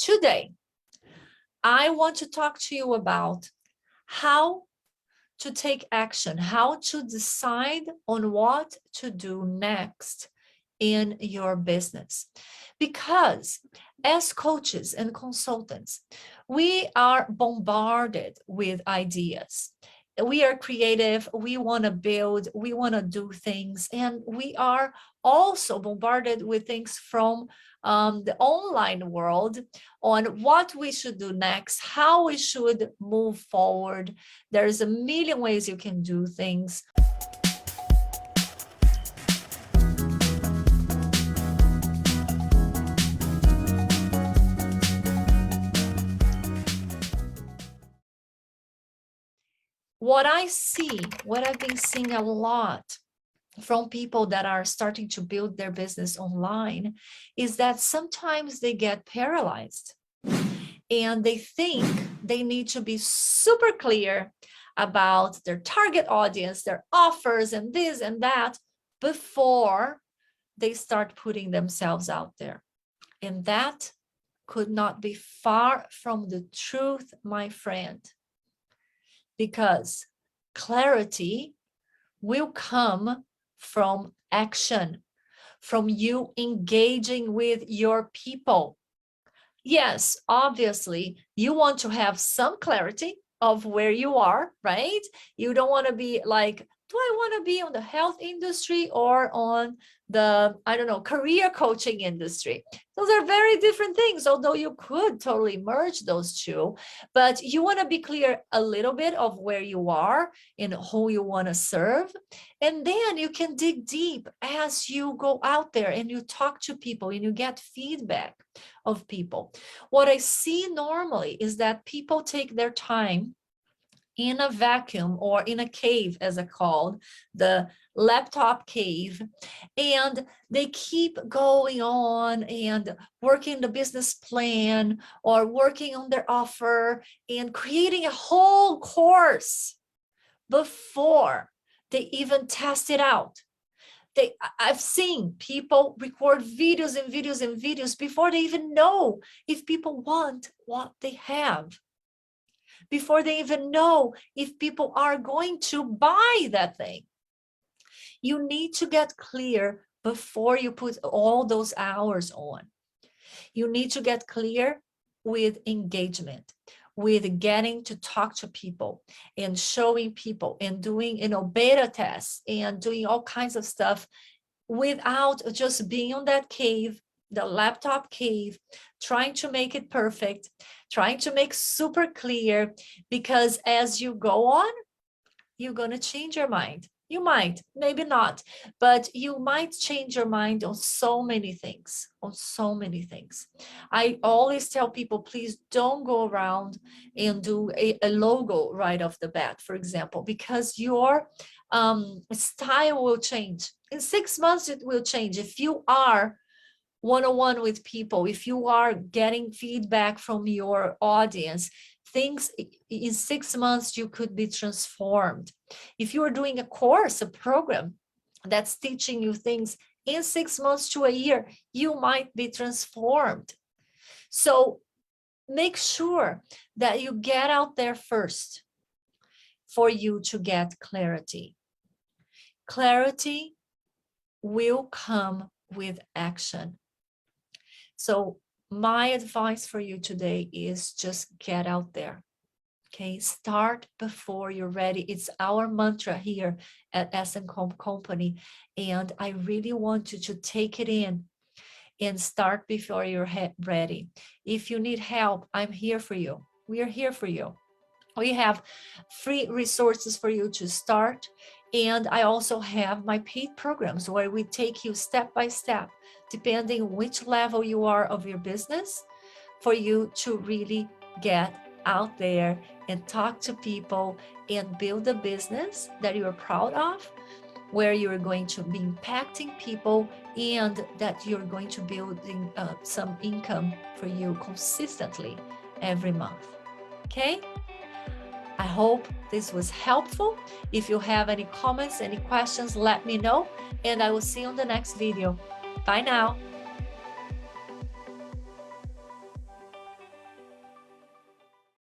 Today, I want to talk to you about how to take action, how to decide on what to do next in your business. Because as coaches and consultants, we are bombarded with ideas. We are creative, we want to build, we want to do things, and we are also bombarded with things from the online world on what we should do next, how we should move forward. There's a million ways you can do things. What I've been seeing a lot from people that are starting to build their business online is that sometimes they get paralyzed and they think they need to be super clear about their target audience, their offers, and this and that before they start putting themselves out there. And that could not be far from the truth, my friend, because clarity will come from action, from you engaging with your people. Yes, obviously, you want to have some clarity of where you are, right? You don't want to be like, do I want to be on the health industry or on the, I don't know, career coaching industry? Those are very different things, although you could totally merge those two, but you want to be clear a little bit of where you are and who you want to serve. And then you can dig deep as you go out there and you talk to people and you get feedback of people. What I see normally is that people take their time in a vacuum or in a cave, as I called, the laptop cave, and they keep going on and working the business plan or working on their offer and creating a whole course before they even test it out. I've seen people record videos and videos and videos before they even know if people want what they have, before they even know if people are going to buy that thing. You need to get clear before you put all those hours on. You need to get clear with engagement, with getting to talk to people and showing people and doing, beta tests and doing all kinds of stuff without just being on that cave, the laptop cave, trying to make it perfect, trying to make super clear, because as you go on, you're going to change your mind. You might, maybe not, but you might change your mind on so many things, I always tell people, please don't go around and do a logo right off the bat, for example, because your style will change. In 6 months, it will change. If you are one-on-one with people, if you are getting feedback from your audience, things in 6 months, you could be transformed. If you are doing a course, a program that's teaching you things in 6 months to a year, you might be transformed. So make sure that you get out there first for you to get clarity. Clarity will come with action. So my advice for you today is just get out there. Okay, start before you're ready. It's our mantra here at S&Com Company, and I really want you to take it in and start before you're ready. If you need help, I'm here for you. We are here for you. We have free resources for you to start, and I also have my paid programs where we take you step by step, depending which level you are of your business, for you to really get out there and talk to people and build a business that you are proud of, where you're going to be impacting people and that you're going to building some income for you consistently every month. Okay? I hope this was helpful. If you have any comments, any questions, let me know, and I will see you on the next video. Bye now.